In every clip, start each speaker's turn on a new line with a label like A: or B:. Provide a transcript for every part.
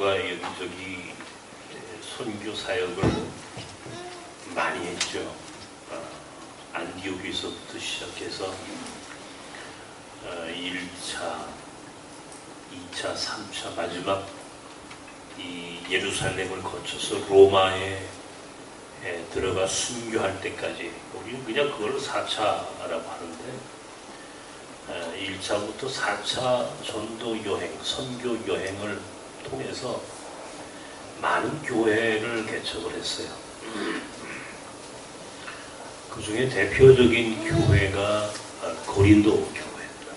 A: 교우가 여기저기 선교 사역을 많이 했죠. 안디옥에서부터 시작해서 1차, 2차, 3차 마지막 이 예루살렘을 거쳐서 로마에 들어가 순교할 때까지, 우리는 그냥 그걸 4차라고 하는데 1차부터 4차 전도 여행, 선교 여행을 통해서 많은 교회를 개척을 했어요. 그 중에 대표적인 교회가 고린도 교회입니다.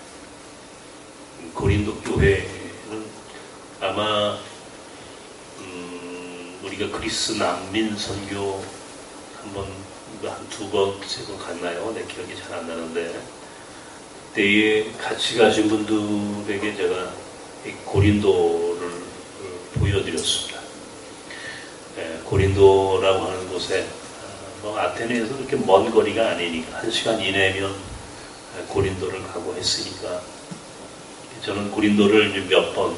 A: 고린도 교회는 아마 우리가 그리스 난민 선교 한 두 번, 세 번 갔나요? 내 기억이 잘 안 나는데, 그때에 같이 가신 분들에게 제가 이 고린도를 보여드렸습니다. 고린도라고 하는 곳에 아테네에서 그렇게 먼 거리가 아니니까 1시간 이내면 고린도를 가고 했으니까 저는 고린도를 몇 번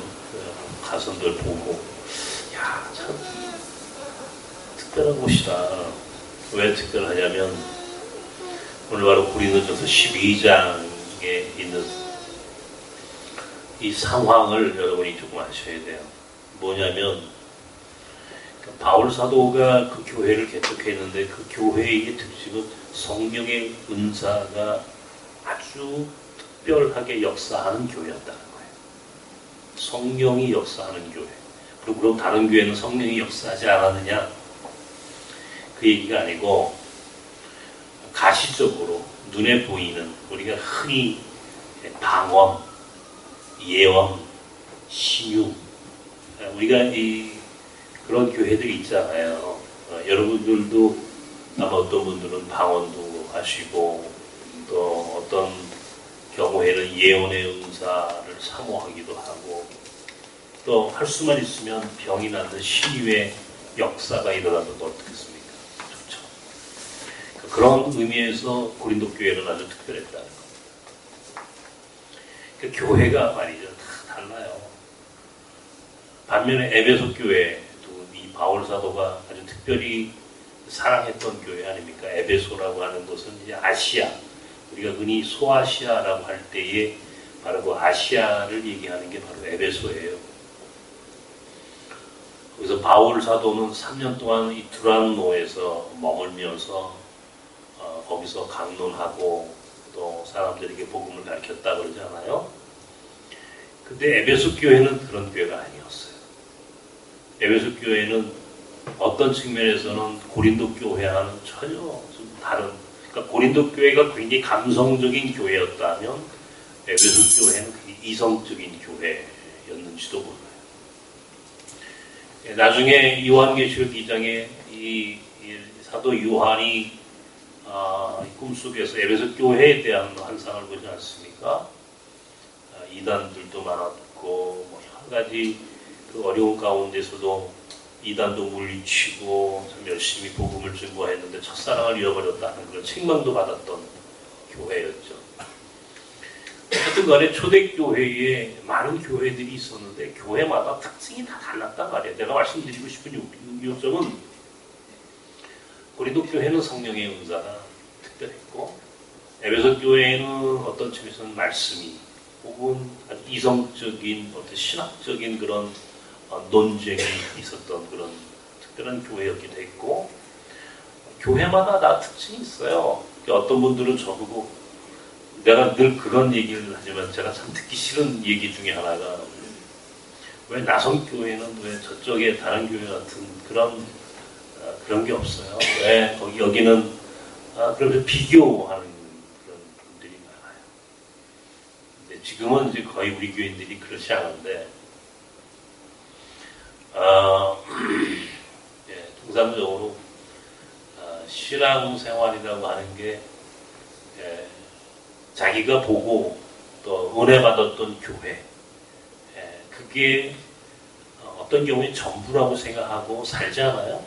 A: 가서 늘 보고, 야, 참 특별한 곳이다. 왜 특별하냐면 오늘 바로 고린도전서 12장에 있는 이 상황을 여러분이 조금 아셔야 돼요. 뭐냐면 바울 사도가 그 교회를 개척했는데 그 교회의 특징은 성령의 은사가 아주 특별하게 역사하는 교회였다는 거예요. 성령이 역사하는 교회. 그럼 다른 교회는 성령이 역사하지 않았느냐? 그 얘기가 아니고 가시적으로 눈에 보이는, 우리가 흔히 방언, 예언, 신유, 우리가 그런 교회들이 있잖아요. 여러분들도 아마 어떤 분들은 방언도 하시고 또 어떤 경우에는 예언의 은사를 사모하기도 하고 또 할 수만 있으면 병이 낫는 신유의 역사가 일어나도 어떻겠습니까? 좋죠. 그런 의미에서 고린도 교회는 아주 특별했다는 겁니다. 교회가 말이죠, 다 달라요. 반면에 에베소 교회도 이 바울 사도가 아주 특별히 사랑했던 교회 아닙니까? 에베소라고 하는 것은 이제 아시아, 우리가 흔히 소아시아라고 할 때에 바로 그 아시아를 얘기하는 게 바로 에베소예요. 그래서 바울 사도는 3년 동안 이 두란노에서 머물면서 거기서 강론하고 또 사람들에게 복음을 가르쳤다 그러지 않아요? 근데 에베소 교회는 그런 교회가 아니었어요. 에베소 교회는 어떤 측면에서는 고린도 교회와는 전혀 좀 다른, 그러니까 고린도 교회가 굉장히 감성적인 교회였다면 에베소 교회는 굉장히 이성적인 교회였는지도 몰라요. 나중에 요한계시록 2장에 이 사도 요한이 꿈속에서 에베소 교회에 대한 환상을 보지 않습니까? 이단들도 많았고 여러 가지 그 어려운 가운데서도 이단도 물리치고 참 열심히 복음을 증거했는데 첫사랑을 잃어버렸다는 그런 책망도 받았던 교회였죠. 어쨌든 간에 초대교회에 많은 교회들이 있었는데 교회마다 특징이 다 달랐단 말이에요. 내가 말씀드리고 싶은 요점은 고린도 교회는 성령의 은사가 특별했고 에베소 교회는 어떤 측면에서는 말씀이 혹은 아주 이성적인 어떤 신학적인 그런 논쟁이 있었던 그런 특별한 교회였기도 했고, 교회마다 다 특징이 있어요. 어떤 분들은 저보고, 내가 늘 그런 얘기를 하지만 제가 참 듣기 싫은 얘기 중에 하나가, 왜 나성교회는 왜 저쪽에 다른 교회 같은 그런 게 없어요? 왜 여기는 그러면서 비교하는 그런 분들이 많아요. 근데 지금은 이제 거의 우리 교인들이 그렇지 않은데, 통상적으로 신앙생활이라고 하는 게 자기가 보고 또 은혜 받았던 교회, 그게 어떤 경우에 전부라고 생각하고 살지 않아요?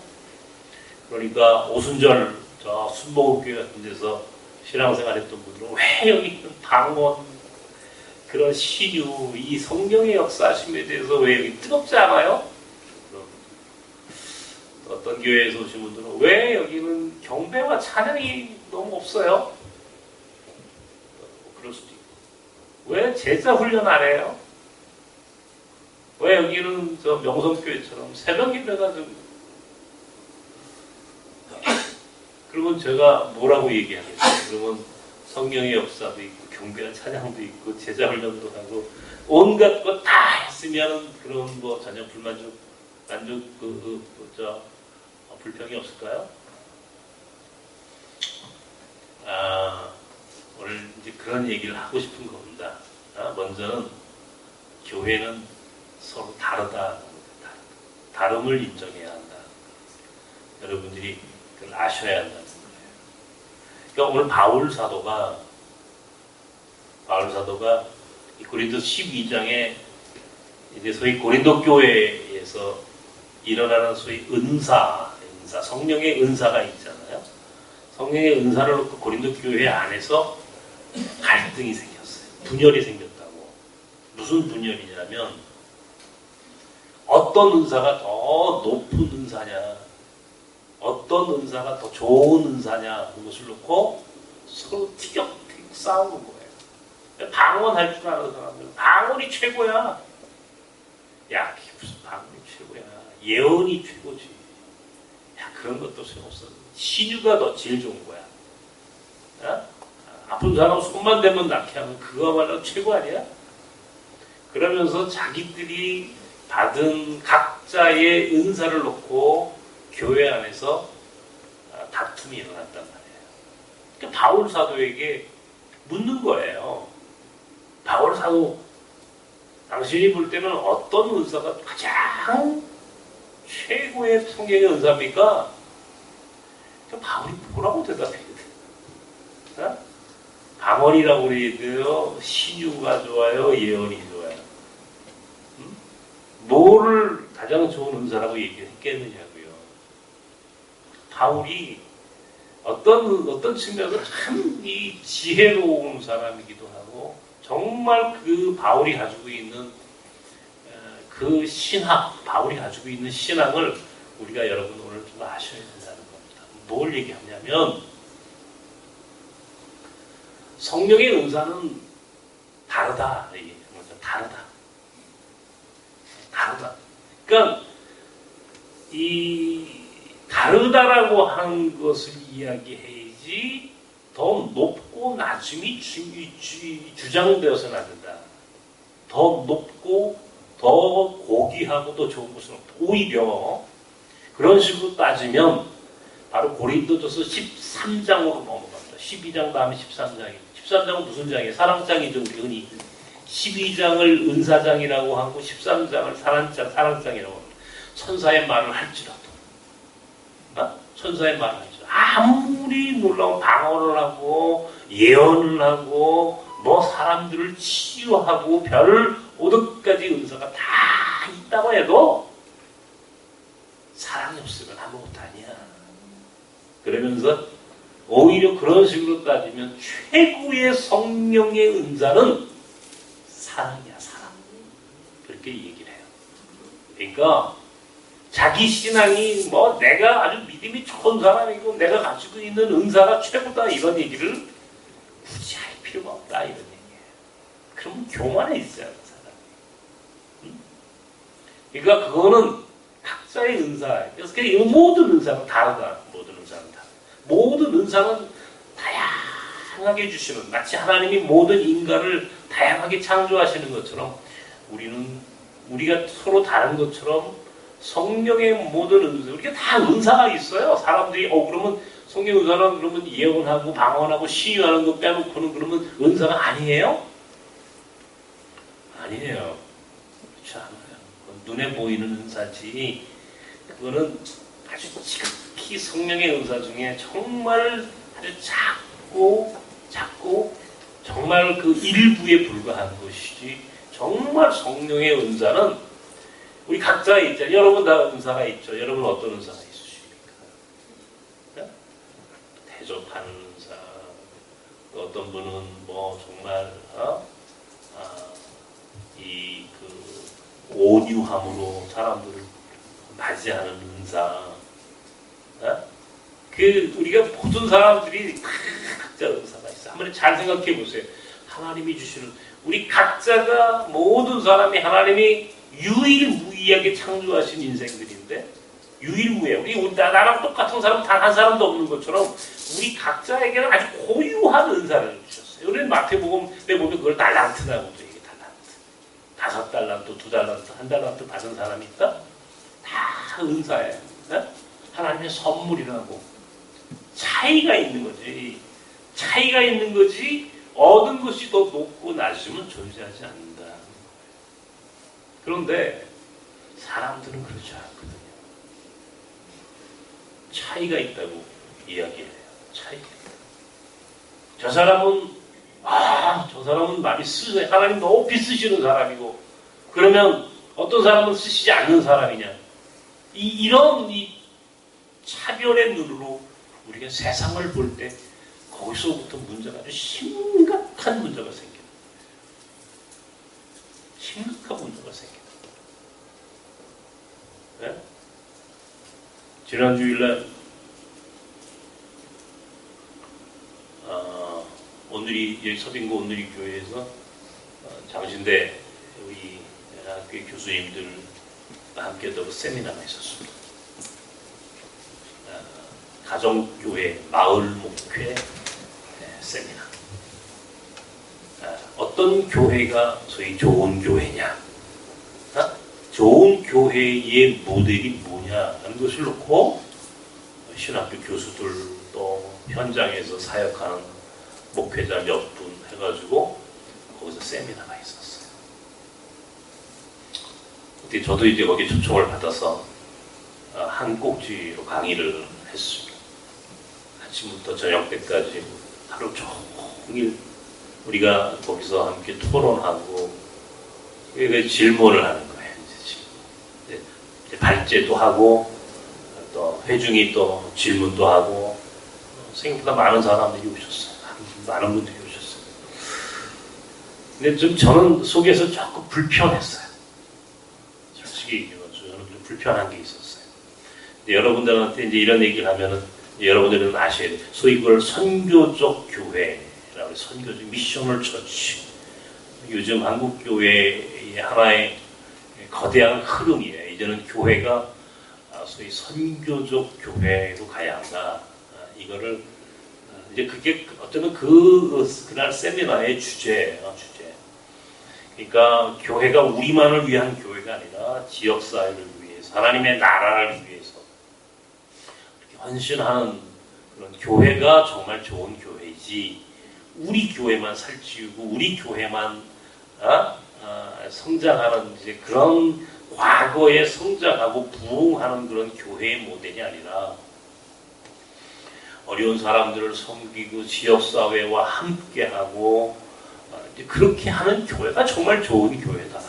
A: 그러니까 오순절 저 순복음교회 같은 데서 신앙생활 했던 분들은 왜 여기 있는 방언, 그런 시류, 이 성령의 역사하심에 대해서 왜 여기 뜨겁지 않아요? 어떤 교회에서 오신 분들은 왜 여기는 경배와 찬양이 너무 없어요? 그럴 수도 있고. 왜 제자 훈련 안 해요? 왜 여기는 저 명성교회처럼 새벽 예배가 좀 그러면 제가 뭐라고 얘기하겠어요? 그러면 성령의 역사도 있고 경배와 찬양도 있고 제자 훈련도 하고 온갖 거 다 했으면 그런 뭐 전혀 불평이 없을까요? 오늘 이제 그런 얘기를 하고 싶은 겁니다. 먼저는 교회는 서로 다르다. 다름을 인정해야 한다. 여러분들이 그걸 아셔야 한다는 거예요. 그러니까 오늘 바울 사도가 이 고린도 12장에 이제 소위 고린도 교회에서 일어나는 소위 은사, 성령의 은사가 있잖아요. 성령의 은사를 놓고 고린도 교회 안에서 갈등이 생겼어요. 분열이 생겼다고. 무슨 분열이냐면 어떤 은사가 더 높은 은사냐, 어떤 은사가 더 좋은 은사냐 그것을 놓고 서로 티격태격 싸우는 거예요. 방언할 줄 아는 사람들은 방언이 최고야. 야, 무슨 방언이 최고야. 예언이 최고지. 야, 그런 것도 소용없어. 신유가 더 제일 좋은 거야. 아픈 사람 손만 대면 낫게 하면 그거말로 최고 아니야? 그러면서 자기들이 받은 각자의 은사를 놓고 교회 안에서 다툼이 일어났단 말이에요. 그러니까 바울 사도에게 묻는 거예요. 바울 사도, 당신이 볼 때는 어떤 은사가 가장 최고의 성경의 은사입니까? 바울이 뭐라고 대답해야 돼? 방언이라고 그래야 돼요? 신유가 좋아요? 예언이 좋아요? 뭐를 가장 좋은 은사라고 얘기했겠느냐고요. 바울이 어떤 측면에서 참 이 지혜로운 사람이기도 하고 정말 그 바울이 가지고 있는 그 신학, 바울이 가지고 있는 신앙을 우리가 여러분 오늘 좀 아셔야 된다는 겁니다. 뭘 얘기하냐면 성령의 은사는 다르다. 다르다. 그러니까 이 다르다라고 하는 것을 이야기해야지 더 높고 낮음이 주장되어서는 안 된다. 더 높고 더 고귀하고 더 좋은 것은 없다. 오히려 그런 식으로 따지면 바로 고린도전서 13장으로 넘어갑니다. 12장 다음에 13장입니다. 13장은 무슨 장이에요? 사랑장이죠. 우리 흔히 12장을 은사장이라고 하고 13장을 사랑장이라고 합니다. 천사의 말을 할지라도 천사의 말을 할지라도 아무리 놀라운 방언을 하고 예언을 하고 뭐 사람들을 치유하고 별 5등까지 은사가 다 있다고 해도 사랑이 없으면 아무것도 아니야. 그러면서 오히려 그런 식으로 따지면 최고의 성령의 은사는 사랑이야, 사랑. 그렇게 얘기를 해요. 그러니까 자기 신앙이 뭐 내가 아주 믿음이 좋은 사람이고 내가 가지고 있는 은사가 최고다 이런 얘기를 굳이 할 필요가 없다 이런 얘기예요. 그러면 교만해 있어야 하는 사람. 그러니까 그거는 각자의 은사예요. 그래서 이 모든 은사는 다르다. 모든 은사는 다르다. 모든 은사는 다양하게 주시는, 마치 하나님이 모든 인간을 다양하게 창조하시는 것처럼 우리가 서로 다른 것처럼 성령의 모든 은사, 우리가 다 은사가 있어요. 사람들이 그러면 성령 은사는 그러면 예언하고 방언하고 시유하는 거 빼놓고는 그러면 은사가 아니에요? 아니에요. 그렇지 않아요. 눈에 보이는 은사지. 그거는 아주 지극히 성령의 은사 중에 정말 아주 작고 정말 그 일부에 불과한 것이지. 정말 성령의 은사는 우리 각자 있잖아요. 여러분 다 은사가 있죠. 여러분 어떤 은사가 있으십니까? 대접하는 은사. 어떤 분은 뭐 정말 이 그 온유함으로 사람들을 맞이하는 은사. 우리가 모든 사람들이 각자 은사가 있어요. 한번 잘 생각해 보세요. 하나님이 주시는 우리 각자가 모든 사람이 하나님이 유일무이하게 창조하신 인생들인데 유일무이해. 우리 나랑 똑같은 사람 단 한 사람도 없는 것처럼 우리 각자에게는 아주 고유한 은사를 주셨어요. 우리는 마태복음에 보면 그걸 달란트라고 얘기해. 달란트. 5달란트, 2달란트, 1달란트 받은 사람이 있다? 다 은사예요. 네? 하나님의 선물이라고. 차이가 있는 거지. 차이가 있는 거지 얻은 것이 더 높고 낮으면 존재하지 않는다. 그런데 사람들은 그렇지 않거든요. 차이가 있다고 이야기해요. 차이가 있다. 저 사람은 많이 쓰세요. 하나님 높이 쓰시는 사람이고 그러면 어떤 사람은 쓰시지 않는 사람이냐. 이런 차별의 눈으로 우리가 세상을 볼 때 거기서부터 문제가 아주 심각한 문제가 생깁니다. 심각한 문제가 생깁니다. 네? 지난 주일날 오늘이 여기 서빙고 오늘이 교회에서 장신대 우리 학교의 교수님들과 함께 더불어 세미나가 있었습니다. 가정교회 마을 목회 세미나. 어떤 교회가 소위 좋은 교회냐? 좋은 교회의 모델이 뭐냐는 것을 놓고 신학교 교수들 또 현장에서 사역하는 목회자 몇 분 해가지고 거기서 세미나가 있었어요. 그때 저도 이제 거기 초청을 받아서 한 꼭지로 강의를 했습니다. 아침부터 저녁 때까지 하루 종일 우리가 거기서 함께 토론하고 질문을 하는 거예요. 이제 발제도 하고 또 회중이 또 질문도 하고 생각보다 많은 사람들이 오셨어요. 많은 분들이 오셨어요. 근데 좀 저는 속에서 조금 불편했어요. 솔직히 저는 좀 불편한 게 있었어요. 근데 여러분들한테 이제 이런 얘기를 하면은 여러분들은 아셔야 돼요. 소위 그걸 선교적 교회라고 선교적 미셔널 처치. 요즘 한국 교회의 하나의 거대한 흐름이에요. 이제는 교회가 소위 선교적 교회로 가야 한다. 이거를 이제 그게 어쩌면 그날 세미나의 주제예요. 주제. 그러니까 교회가 우리만을 위한 교회가 아니라 지역 사회를 위해서 하나님의 나라를 위해서 헌신하는 그런 교회가 정말 좋은 교회이지. 우리 교회만 살찌우고 우리 교회만 성장하는 이제 그런 과거에 성장하고 부흥하는 그런 교회의 모델이 아니라 어려운 사람들을 섬기고 지역사회와 함께하고 그렇게 하는 교회가 정말 좋은 교회다.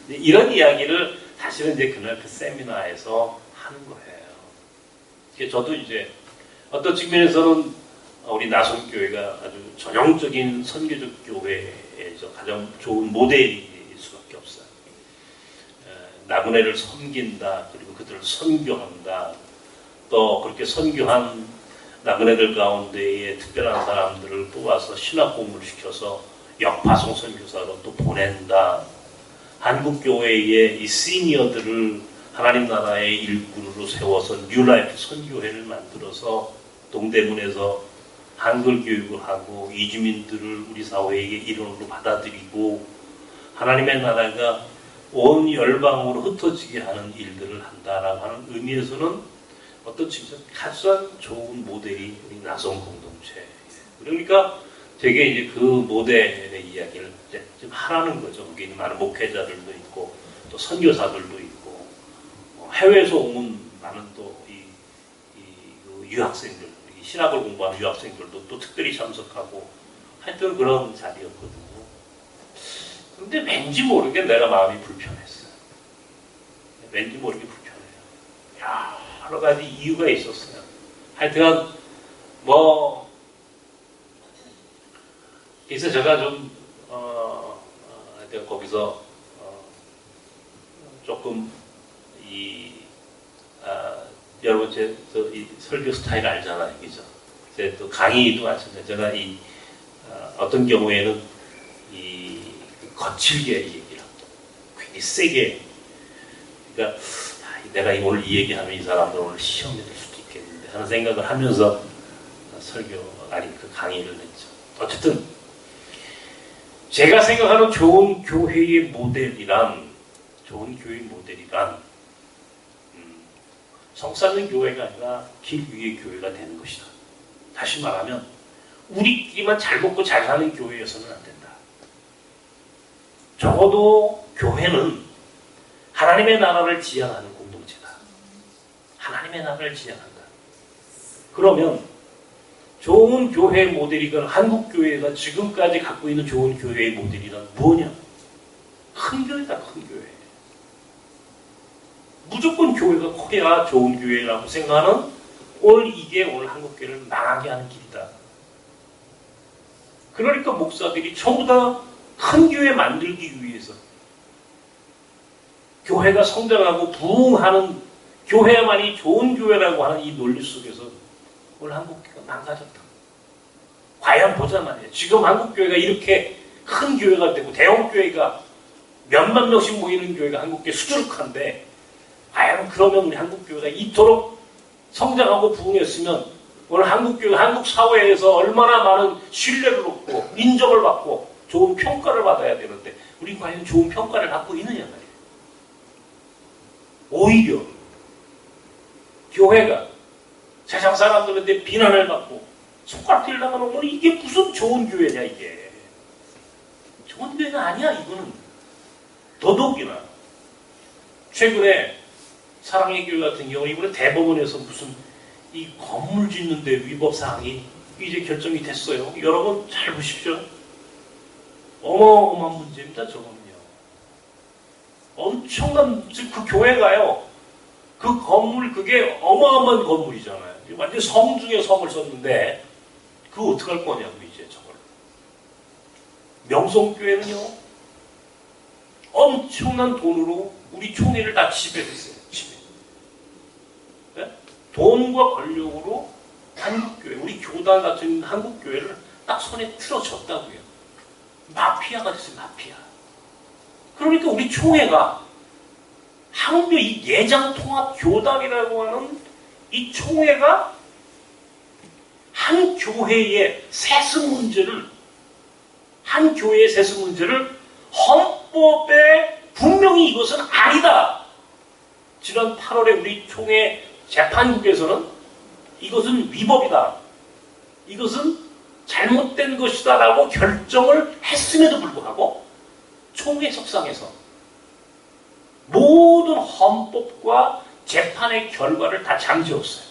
A: 이런 이야기를 사실은 이제 그날 그 세미나에서 하는 거예요. 저도 이제 어떤 측면에서는 우리 나성교회가 아주 전형적인 선교적 교회에서 가장 좋은 모델일 수밖에 없어요. 나그네를 섬긴다. 그리고 그들을 선교한다. 또 그렇게 선교한 나그네들 가운데에 특별한 사람들을 뽑아서 신학 공부를 시켜서 역파송 선교사로 또 보낸다. 한국교회의 이 시니어들을 하나님 나라의 일꾼으로 세워서 뉴라이프 선교회를 만들어서 동대문에서 한글 교육을 하고 이주민들을 우리 사회의 일원으로 받아들이고 하나님의 나라가 온 열방으로 흩어지게 하는 일들을 한다라고 하는 의미에서는 어떤 측면에서 가장 좋은 모델이 우리 나성 공동체. 그러니까 되게 이제 그 모델의 이야기를 이제 좀 하라는 거죠. 거기 있는 많은 목회자들도 있고 또 선교사들도 있고 해외에서 온 많은 또 그 유학생들, 신학을 공부하는 유학생들도 또 특별히 참석하고 하여튼 그런 자리였거든요. 근데 왠지 모르게 내가 마음이 불편했어요. 왠지 모르게 불편해요. 여러 가지 이유가 있었어요. 하여튼 그래서 제가 좀 하여튼 거기서 조금 여러분 이 설교 스타일 알잖아요, 그죠? 제 또 강의도 마찬가지. 제가 어떤 경우에는 이 거칠게 얘기를 하고 굉장히 세게. 그러니까 내가 오늘 이 얘기하면 이 사람들 오늘 시험에 들 수도 있겠는데 하는 생각을 하면서 그 강의를 했죠. 어쨌든 제가 생각하는 좋은 교회의 모델이란 성 쌓는 교회가 아니라 길 위의 교회가 되는 것이다. 다시 말하면 우리끼리만 잘 먹고 잘 사는 교회여서는 안 된다. 적어도 교회는 하나님의 나라를 지향하는 공동체다. 하나님의 나라를 지향한다. 그러면 좋은 교회의 모델이건 한국 교회가 지금까지 갖고 있는 좋은 교회의 모델이란 뭐냐? 큰 교회다, 큰 교회. 무조건 교회가 커야 좋은 교회라고 생각하는 이게 오늘 한국 교회를 망하게 하는 길이다. 그러니까 목사들이 전부 다 큰 교회 만들기 위해서 교회가 성장하고 부흥하는 교회만이 좋은 교회라고 하는 이 논리 속에서 오늘 한국 교회가 망가졌다. 과연 보자 말이에요. 지금 한국 교회가 이렇게 큰 교회가 되고 대형 교회가 몇만 명씩 모이는 교회가 한국 교회 수두룩한데 과연 그러면 우리 한국 교회가 이토록 성장하고 부흥했으면 오늘 한국 교회, 한국 사회에서 얼마나 많은 신뢰를 얻고 인정을 받고 좋은 평가를 받아야 되는데 우리 과연 좋은 평가를 받고 있느냐 말이에요. 오히려 교회가 세상 사람들한테 비난을 받고 손가락질 당하는 오늘 이게 무슨 좋은 교회냐 이게. 좋은 교회가 아니야 이거는. 더더욱이나 최근에 사랑의 교회 같은 경우 이번에 대법원에서 무슨 이 건물 짓는데 위법 사항이 이제 결정이 됐어요. 여러분 잘 보십시오. 어마어마한 문제입니다. 저거는요. 엄청난 그 교회가요. 그 건물 그게 어마어마한 건물이잖아요. 완전 성 중에 성을 썼는데 그거 어떡할 거냐고 이제 저걸. 명성교회는요. 엄청난 돈으로 우리 총회를 다 지배했어요. 네? 돈과 권력으로 한국교회, 우리 교단 같은 한국교회를 딱 손에 틀어줬다고요. 마피아가 됐어요. 마피아. 그러니까 우리 총회가 한국교 이 예장통합교단이라고 하는 이 총회가 한 교회의 세습 문제를 헌법에 분명히 이것은 아니다. 지난 8월에 우리 총회 재판국에서는 이것은 위법이다. 이것은 잘못된 것이다 라고 결정을 했음에도 불구하고 총회 석상에서 모든 헌법과 재판의 결과를 다 잠재웠어요.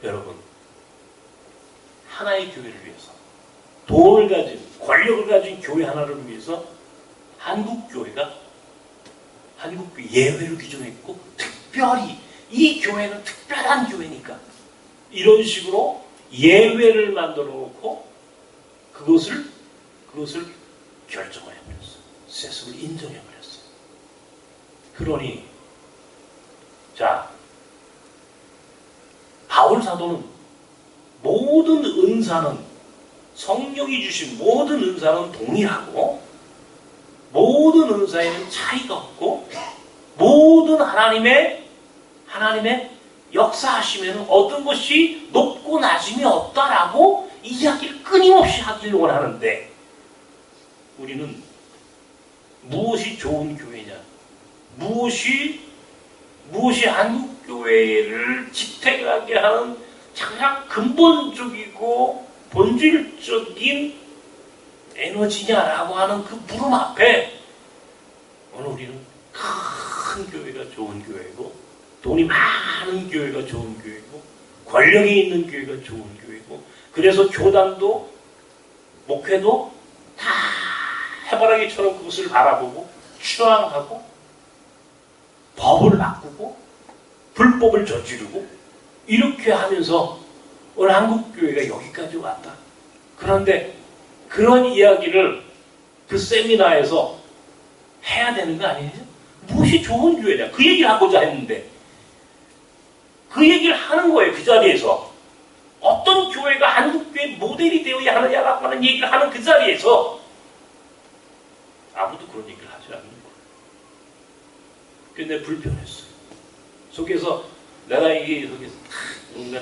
A: 여러분, 하나의 교회를 위해서 돈을 가진, 권력을 가진 교회 하나를 위해서 한국교회가 한국교회 예외를 규정했고 특별히 이 교회는 특별한 교회니까 이런 식으로 예외를 만들어 놓고 그것을 결정을 해버렸어요. 세습을 인정해버렸어요. 그러니 자 바울 사도는 모든 은사는 성령이 주신 모든 은사는 동일하고 모든 은사에는 차이가 없고 모든 하나님의 역사하시면 어떤 것이 높고 낮음이 없다라고 이야기를 끊임없이 하기를 원하는데 우리는 무엇이 좋은 교회냐, 무엇이 한국교회를 지탱하게 하는 가장 근본적이고 본질적인 에너지냐라고 하는 그 물음 앞에 오늘 우리는 큰 교회가 좋은 교회고 돈이 많은 교회가 좋은 교회고 권력이 있는 교회가 좋은 교회고 그래서 교단도 목회도 다 해바라기처럼 그것을 바라보고 추앙하고 법을 바꾸고 불법을 저지르고 이렇게 하면서 오늘 한국교회가 여기까지 왔다. 그런데 그런 이야기를 그 세미나에서 해야 되는 거 아니에요? 무엇이 좋은 교회냐? 그 얘기를 하고자 했는데 그 얘기를 하는 거예요. 그 자리에서. 어떤 교회가 한국교회 모델이 되어야 하느냐라고 하는 얘기를 하는 그 자리에서 아무도 그런 얘기를 하지 않는 거예요. 그게 내가 불편했어요. 속에서 내가 이게 속에서 뭔가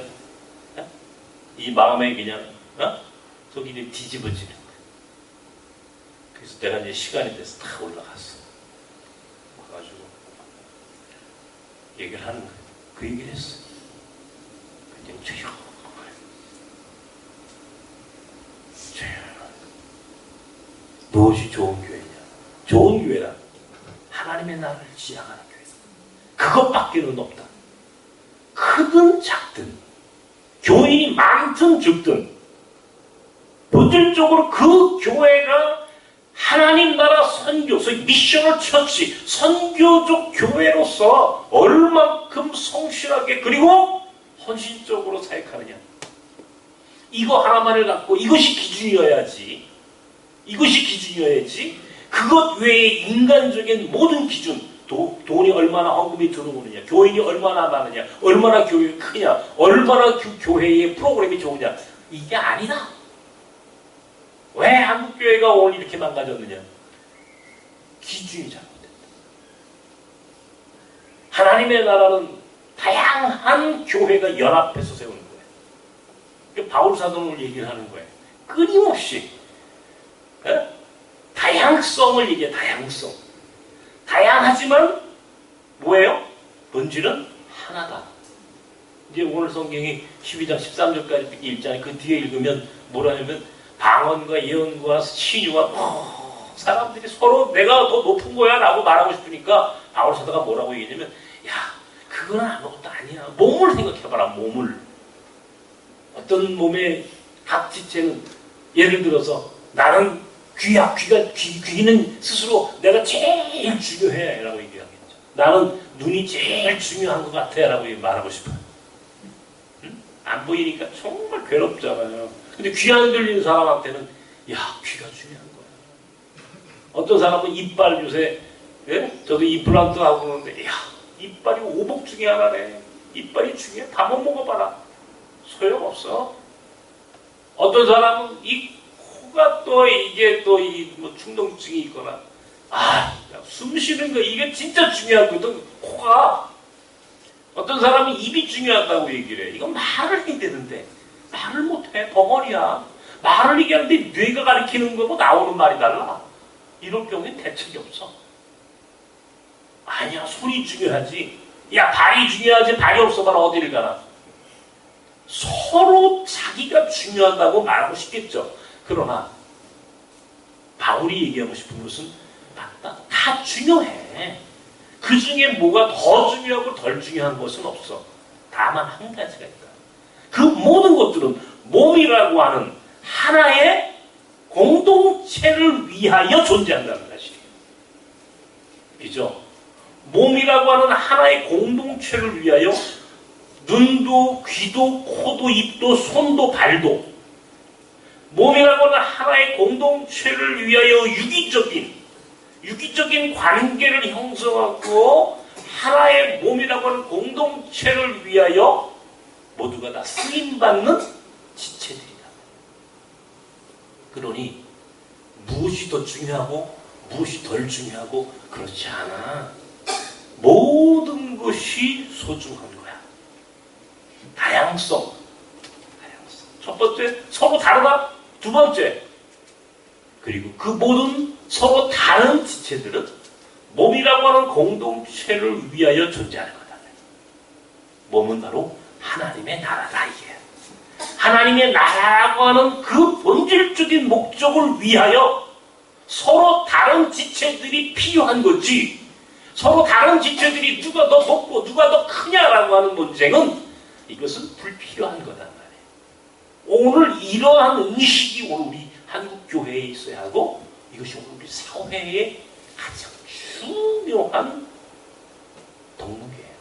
A: 이 마음에 그냥 속이 이제 뒤집어지는 거예요. 그래서 내가 이제 시간이 돼서 다 올라갔어. 가가지고 얘기를 하는 거예요. 그 얘기를 했어. 그냥 조용한 무엇이 좋은 교회냐? 좋은 교회란 하나님의 나라를 지향하는 교회. 그것밖에는 없다. 크든 작든 교인이 많든 적든 본질적으로 그 교회가 하나님 나라 선교, 소위 미셔널 처치, 선교적 교회로서 얼만큼 성실하게 그리고 헌신적으로 사역하느냐. 이거 하나만을 갖고 이것이 기준이어야지. 이것이 기준이어야지. 그것 외에 인간적인 모든 기준, 돈이 얼마나 헌금이 들어오느냐, 교인이 얼마나 많으냐, 얼마나 교회가 크냐, 얼마나 교회의 프로그램이 좋으냐, 이게 아니다. 왜 한국교회가 오늘 이렇게 망가졌느냐? 기준이 잘못됐다. 하나님의 나라는 다양한 교회가 연합해서 세우는 거예요. 바울 사도는 얘기를 하는 거예요. 끊임없이 다양성을 얘기해. 다양성. 다양하지만 뭐예요? 본질은 하나다. 이제 오늘 성경이 12장 13절까지 읽잖아요. 그 뒤에 읽으면 뭐라냐면 방언과 예언과 신유와 사람들이 서로 내가 더 높은 거야 라고 말하고 싶으니까 바울 사도가 뭐라고 얘기냐면 야 그거는 아무것도 아니야. 몸을 생각해봐라. 몸을. 어떤 몸의 각 지체는 예를 들어서 나는 귀는 스스로 내가 제일 중요해 라고 얘기하겠죠. 나는 눈이 제일 중요한 것 같아 라고 말하고 싶어요. 응? 안 보이니까 정말 괴롭잖아요. 근데 귀 안 들리는 사람한테는 야 귀가 중요한 거야. 어떤 사람은 이빨 요새 저도 임플란트 하고 그러는데 야 이빨이 오복 중에 하나네. 이빨이 중요해. 밥 못 먹어봐라. 소용없어. 어떤 사람은 이 코가 또 이게 또 이 뭐 충동증이 있거나 숨 쉬는 거 이게 진짜 중요하거든. 코가. 어떤 사람은 입이 중요하다고 얘기를 해. 이건 말을 해야 되는데 말을 못해. 벙어리야. 말을 얘기하는데 뇌가 가리키는 거고 나오는 말이 달라. 이럴 경우엔 대책이 없어. 아니야. 손이 중요하지. 야 발이 중요하지. 발이 없어봐라 어디를 가나. 서로 자기가 중요하다고 말하고 싶겠죠. 그러나 바울이 얘기하고 싶은 것은 맞다. 다 중요해. 그 중에 뭐가 더 중요하고 덜 중요한 것은 없어. 다만 한 가지가 있다. 그 모든 것들은 몸이라고 하는 하나의 공동체를 위하여 존재한다는 것이에요. 그죠? 몸이라고 하는 하나의 공동체를 위하여 눈도, 귀도, 코도, 입도, 손도, 발도 몸이라고 하는 하나의 공동체를 위하여 유기적인 관계를 형성하고 하나의 몸이라고 하는 공동체를 위하여 모두가 다 쓰임받는 지체들이다. 그러니 무엇이 더 중요하고 무엇이 덜 중요하고 그렇지 않아. 모든 것이 소중한 거야. 다양성. 첫 번째, 서로 다르다. 두 번째, 그리고 그 모든 서로 다른 지체들은 몸이라고 하는 공동체를 위하여 존재하는 거다. 몸은 바로 하나님의 나라다 이게. 하나님의 나라라고 하는 그 본질적인 목적을 위하여 서로 다른 지체들이 필요한 거지. 서로 다른 지체들이 누가 더 높고 누가 더 크냐라고 하는 논쟁은 이것은 불필요한 거단 말이에요. 오늘 이러한 의식이 오늘 우리 한국 교회에 있어야 하고 이것이 오늘 우리 사회의 가장 중요한 덕목이에요.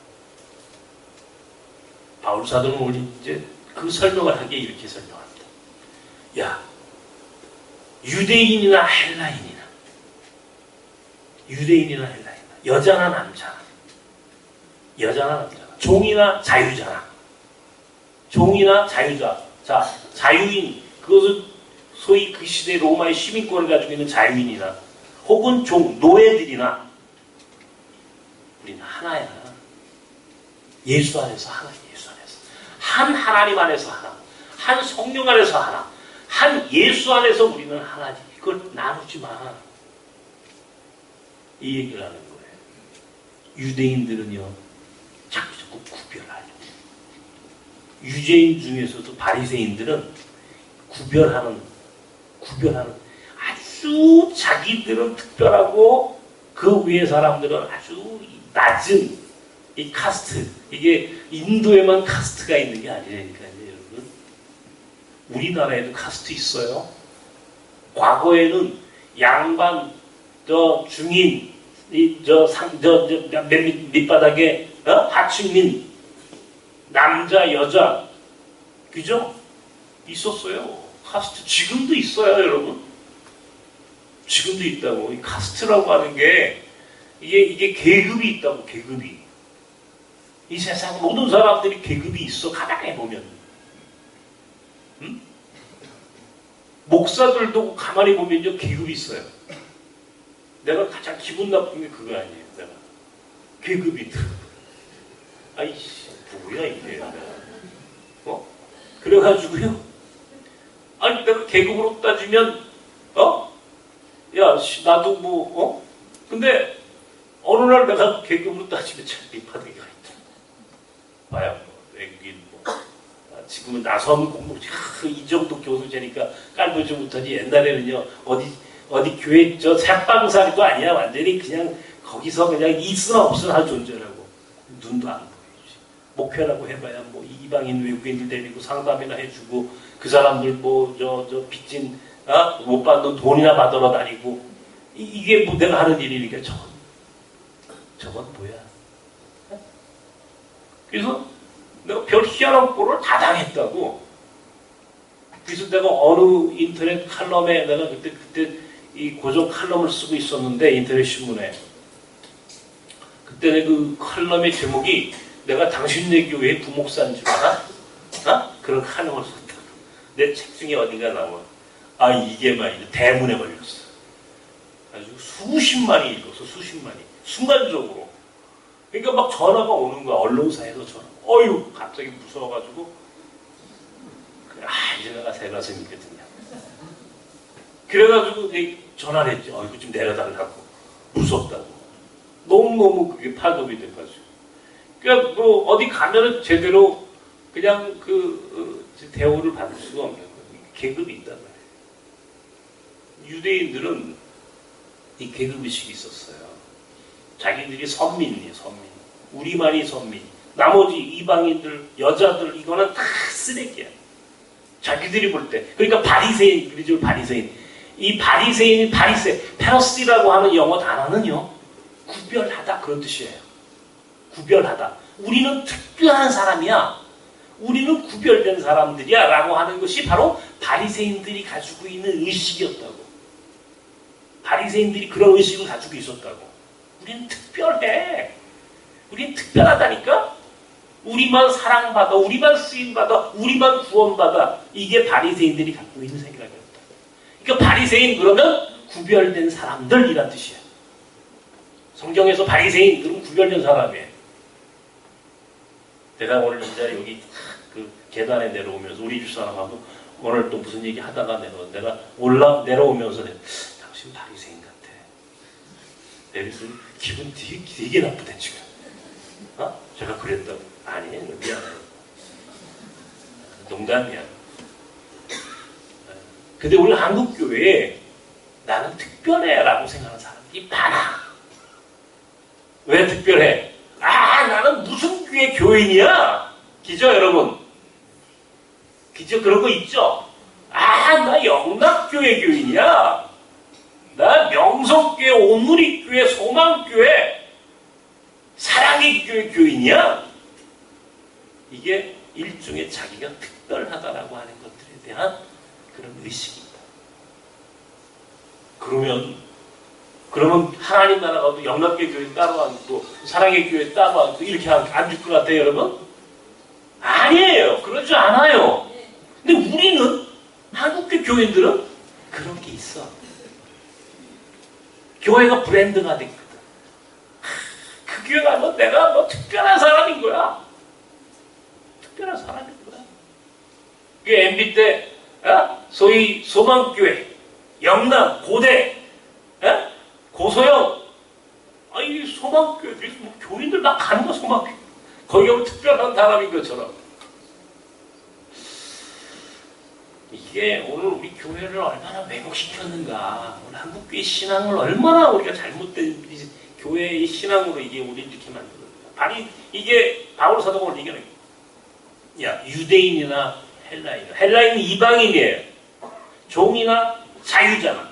A: 바울 사도는 오늘 이제 그 설명을 하기에 이렇게 설명합니다. 야, 유대인이나 헬라인이나 여자나 남자나 종이나 자유잖아. 종이나 자유자. 자, 자유인, 그것은 소위 그 시대 로마의 시민권을 가지고 있는 자유인이나 혹은 종, 노예들이나 우리는 하나야. 예수 안에서 하나, 예수 안에서. 한 하나님 안에서 하나. 한 성령 안에서 하나. 한 예수 안에서 우리는 하나지. 이걸 나누지 마. 이 얘기를 하는 거예요. 유대인들은요, 자꾸 구별하려고. 유대인 중에서도 바리새인들은 구별하는 아주 자기들은 특별하고 그 위에 사람들은 아주 낮은 이 카스트. 이게 인도에만 카스트가 있는 게 아니라니까요, 여러분. 우리나라에도 카스트 있어요. 과거에는 양반, 중인, 밑바닥에, 하층민, 남자, 여자, 그죠? 있었어요. 카스트. 지금도 있어요, 여러분. 지금도 있다고. 이 카스트라고 하는 게, 이게 계급이 있다고, 계급이. 이 세상 모든 사람들이 계급이 있어, 가만히 보면. 응? 목사들도 가만히 보면요, 계급이 있어요. 내가 가장 기분 나쁜 게 그거 아니에요, 내가. 계급이 들어. 아이씨, 뭐야, 이게. 그래가지고요. 아니, 내가 계급으로 따지면, 야, 나도 근데, 어느 날 내가 계급으로 따지면 참 밑바닥에 가 있다. 봐요, 애긴 지금은 나선 공부, 이 정도 교수제니까 깔보지 못하지. 옛날에는요, 어디 교회 새빵살이도 아니야. 완전히 그냥 거기서 그냥 있으나 없으나 할 존재라고. 눈도 안 보이지. 목회라고 해봐야 이방인 외국인들 데리고 상담이나 해주고 그 사람들 빚진 못 받는 돈이나 받으러 다니고 이게 내가 하는 일이니까 저건 뭐야? 그래서 내가 별 희한한 꼴을 다 당했다고. 그래서 내가 어느 인터넷 칼럼에 내가 그때 이 고정 칼럼을 쓰고 있었는데 인터넷 신문에 그때 그 칼럼의 제목이 내가 당신네 교회의 부목사인 줄 알아? 그런 칼럼을 썼다고. 내 책 중에 어딘가 나와. 이게 말이야. 대문에 걸렸어. 아주 수십만이 읽었어. 수십만이. 순간적으로. 그러니까 막 전화가 오는 거야. 언론사에서 전화. 갑자기 무서워가지고. 이제 내가 새 가슴이거든요. 그래가지고 전화를 했죠. 이거 좀 내려달라고. 무섭다고. 너무너무 그게 파급이 돼가지고. 그러니까 어디 가면은 제대로 그냥 대우를 받을 수가 없는 거예요. 계급이 있단 말이에요. 유대인들은 이 계급의식이 있었어요. 자기들이 선민이에요, 선민. 우리만이 선민. 나머지 이방인들, 여자들, 이거는 다 쓰레기야. 자기들이 볼 때. 그러니까 바리새인, 그러죠, 바리새인. 이 바리새인이 페러시라고 하는 영어 단어는요, 구별하다, 그런 뜻이에요. 구별하다. 우리는 특별한 사람이야. 우리는 구별된 사람들이야. 라고 하는 것이 바로 바리새인들이 가지고 있는 의식이었다고. 바리새인들이 그런 의식을 가지고 있었다고. 우리는 특별해. 우리는 특별하다니까? 우리만 사랑받아, 우리만 쓰임받아, 우리만 구원받아. 이게 바리새인들이 갖고 있는 생각이었다. 그러니까 바리새인 그러면 구별된 사람들이란 뜻이야. 성경에서 바리새인 그러면 구별된 사람이에요. 내가 오늘 진짜 여기 계단에 내려오면서 우리 집사람하고 오늘 또 무슨 얘기 하다가 내가 내려오면서 당신 바리새인 같아. 내려서 기분 되게 나쁘다 지금. 제가 그랬다고. 아니, 미안해. 농담이야. 근데 우리 한국교회에 나는 특별해 라고 생각하는 사람들이 많아. 왜 특별해? 나는 무슨 교회 교인이야? 기죠, 여러분? 기죠, 그런 거 있죠? 나 영락교회 교인이야. 나 명성교회, 오누리교회, 소망교회, 사랑의 교회 교인이야. 이게 일종의 자기가 특별하다라고 하는 것들에 대한 그런 의식입니다. 그러면 그러면 하나님 나라가도 영락계 교회 따로 앉고 사랑의 교회 따로 앉고 이렇게 앉을 것 같아요, 여러분? 아니에요. 그러지 않아요. 근데 우리는 한국교 교인들은 그런 게 있어. 교회가 브랜드가 됐거든. 그 교회 가면 내가 뭐 특별한 사람인 거야. 특별한 사람인 거야. 그 MB 때 소위 소망교회, 영남, 고대, 고소영, 이 소망교회, 뭐 교인들 막 가는 거 소망교회. 거기 가면 특별한 사람인 것처럼. 이게 오늘 우리 교회를 얼마나 왜곡시켰는가. 오늘 한국교회 신앙을 얼마나 우리가 잘못된 교회의 신앙으로 이게 우리를 이렇게 만들었는가. 이게 바울 사도가 오늘 얘기하는 거야. 야, 유대인이나 헬라인은 이방인이에요. 종이나 자유잖아.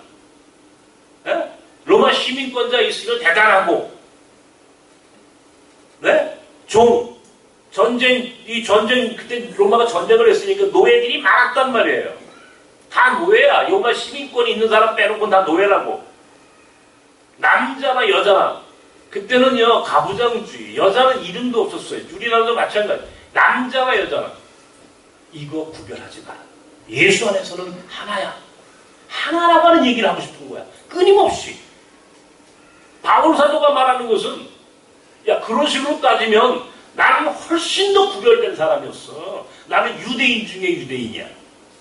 A: 로마 시민권자 있으면 대단하고, 네? 전쟁, 그때 로마가 전쟁을 했으니까 노예들이 많았단 말이에요. 다 노예야. 로마 시민권이 있는 사람 빼놓고 다 노예라고. 남자나 여자나. 그때는요, 가부장주의. 여자는 이름도 없었어요. 우리나라도 마찬가지. 남자나 여자나. 이거 구별하지 마라. 예수 안에서는 하나야. 하나라고 하는 얘기를 하고 싶은 거야. 끊임없이. 바울 사도가 말하는 것은, 야, 그런 식으로 따지면 나는 훨씬 더 구별된 사람이었어. 나는 유대인 중에 유대인이야.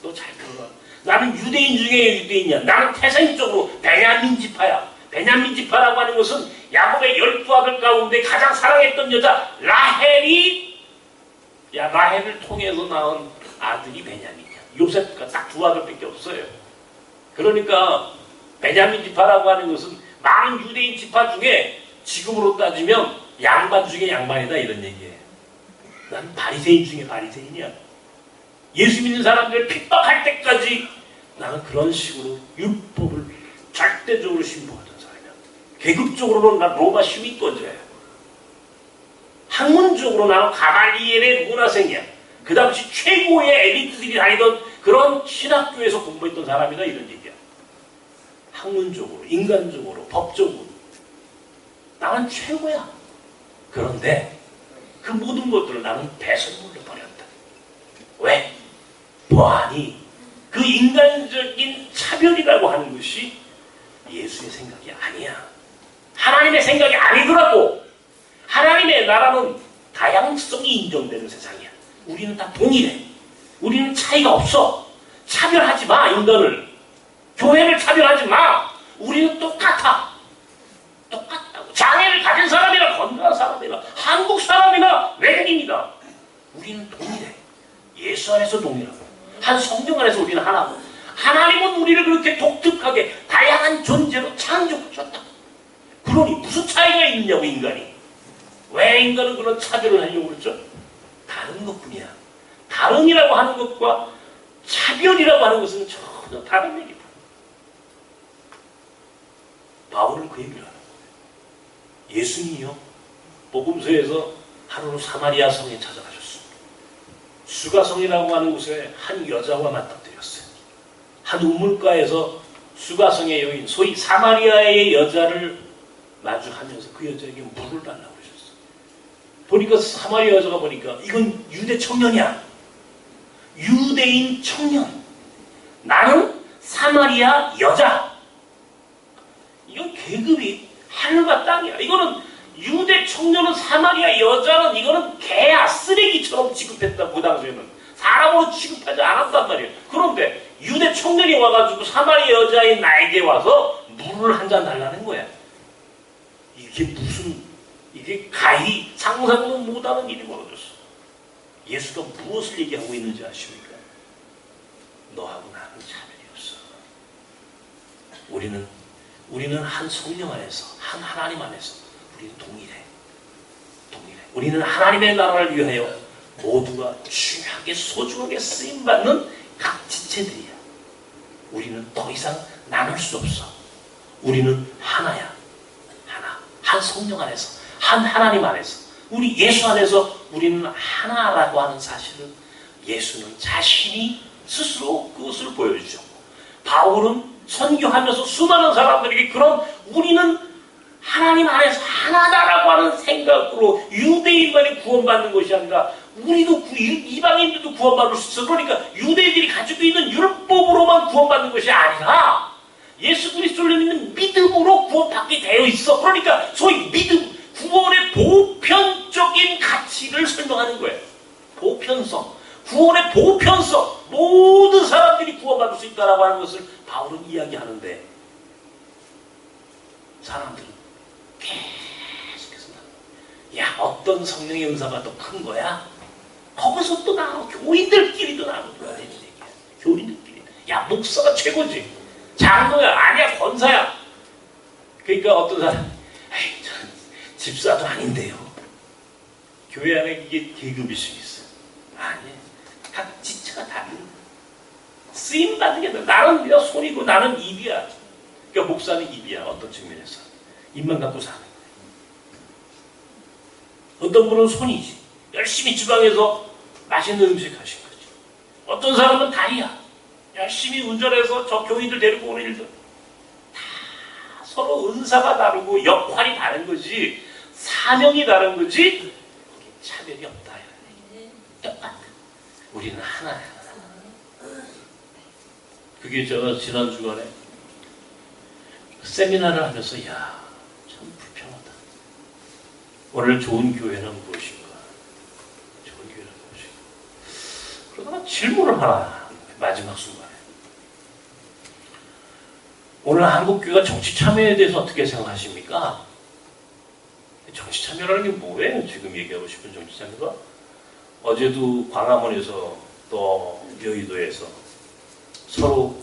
A: 너 잘 들어라. 나는 유대인 중에 유대인이야. 나는 태생적으로 베냐민 지파야. 베냐민 지파라고 하는 것은 야곱의 12아들 가운데 가장 사랑했던 여자 라헬을 통해서 낳은 아들이 베냐민이야. 요셉과 딱 두 아들밖에 없어요. 그러니까 베냐민 지파라고 하는 것은 많은 유대인 지파 중에 지금으로 따지면 양반 중에 양반이다 이런 얘기예요. 난 바리새인 중에 바리새인이야. 예수 믿는 사람들 핍박할 때까지 나는 그런 식으로 율법을 절대적으로 신봉하던 사람이야. 계급적으로는 난 로마 시민권자야. 학문적으로 나는 가말리엘의 문화생이야. 그 당시 최고의 엘리트들이 다니던 그런 신학교에서 공부했던 사람이다 이런 얘기야. 학문적으로, 인간적으로, 법적으로 나는 최고야. 그런데 그 모든 것들을 나는 배설물로 버렸다. 왜? 보아하니 그 인간적인 차별이라고 하는 것이 예수의 생각이 아니야. 하나님의 생각이 아니더라고. 하나님의 나라는 다양성이 인정되는 세상이야. 우리는 다 동일해. 우리는 차이가 없어. 차별하지 마, 인간을. 교회를 차별하지 마. 우리는 똑같아. 똑같다고. 장애를 가진 사람이나 건강한 사람이나 한국 사람이나 외국인이다. 우리는 동일해. 예수 안에서 동일하고 한 성령 안에서 우리는 하나고 하나님은 우리를 그렇게 독특하게 다양한 존재로 창조하셨다. 그러니 무슨 차이가 있느냐고 인간이. 왜 인간은 그런 차별을 하려고 그러죠? 다른 것뿐이야. 다른이라고 하는 것과 차별이라고 하는 것은 전혀 다른 얘기다. 바울은 그 얘기를 하는 거예요. 예수님이요 복음서에서 하루 사마리아 성에 찾아가셨습니다. 수가성이라고 하는 곳에 한 여자와 맞닥뜨렸어요. 한 우물가에서 수가성의 여인 소위 사마리아의 여자를 마주하면서 그 여자에게 물을 달라고 그러셨어요. 보니까 사마리아 여자가 보니까 이건 유대 청년이야. 유대인 청년. 나는 사마리아 여자. 이건 계급이 하늘과 땅이야. 이거는 유대 청년은 사마리아 여자는 이거는 개야. 쓰레기처럼 취급했다. 그 당시에는 사람으로 취급하지 않았단 말이에요. 그런데 유대 청년이 와가지고 사마리아 여자인 나에게 와서 물을 한 잔 달라는 거야. 이게 가히 상상도 못하는 일이 벌어졌어. 예수가 무엇을 얘기하고 있는지 아십니까? 너하고 나는 차별이 없어. 우리는 한 성령 안에서, 한 하나님 안에서 우리는 동일해. 우리는 하나님의 나라를 위하여 모두가 중요하게 소중하게 쓰임받는 각 지체들이야. 우리는 더 이상 나눌 수 없어. 우리는 하나야. 한 성령 안에서, 한 하나님 안에서, 우리 예수 안에서 우리는 하나라고 하는 사실을 예수는 자신이 스스로 그것을 보여주셨고, 바울은 선교하면서 수많은 사람들에게 그런 우리는 하나님 안에서 하나다라고 하는 생각으로 유대인만이 구원받는 것이 아니라 우리도 이방인들도 구원받을 수 있어. 그러니까 유대인들이 가지고 있는 율법으로만 구원받는 것이 아니라 예수 그리스도를 믿는 믿음으로 구원받게 되어 있어. 그러니까 소위 믿음, 구원의 보편적인 가치를 설명하는 거예요. 보편성, 구원의 보편성, 모든 사람들이 구원받을 수 있다라고 하는 것을 바울은 이야기하는데 사람들은 계속해서 야, 어떤 성령의 은사가 더 큰 거야? 거기서 또 나눠, 교인들끼리도 나눠줘야 되는 얘기야. 교인들끼리. 야, 목사가 최고지. 장로야, 아니야, 권사야. 그러니까 어떤 사람, 에이, 전 집사도 아닌데요. 교회 안에 이게 계급일 수 있어. 아니, 각 지체가 다른. 쓰임 받은 게 나는 그냥 손이고 나는 입이야. 그러니까 목사는 입이야. 어떤 측면에서 입만 갖고 사는 거야. 어떤 분은 손이지. 열심히 주방에서 맛있는 음식 하신 거지. 어떤 사람은 다리야. 열심히 운전해서 저 교인들 데리고 오는 일들. 다 서로 은사가 다르고 역할이 다른 거지. 사명이 다른 거지. 차별이 없다. 똑같아. 우리는 하나야. 그게 제가 지난 주간에 세미나를 하면서 야, 참 불평하다. 오늘 좋은 교회는 무엇인가? 좋은 교회는 무엇인가? 그러다가 질문을 하나 마지막 순간에 오늘 한국교회가 정치 참여에 대해서 어떻게 생각하십니까? 정치 참여라는 게 뭐예요? 지금 얘기하고 싶은 정치 참여가? 어제도 광화문에서 또 여의도에서 서로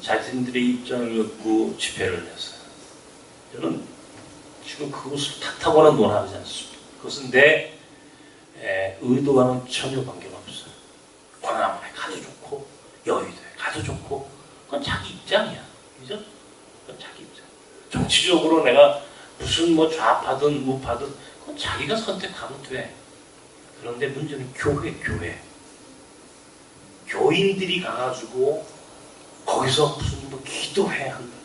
A: 자신들의 입장을 갖고 집회를 했어요. 저는 지금 그것을 탓하거나 논하지 않습니다. 그것은 내 의도와는 전혀 관계가 없어요. 광화문에 가도 좋고 여의도에 가도 좋고 그건 자기 입장이야. 그죠? 그건 자기 입장. 정치적으로 내가 무슨 뭐 좌파든 우파든 그건 자기가 선택하면 돼. 그런데 문제는 교회. 교인들이 가가지고 거기서 무슨 뭐 기도회 한다.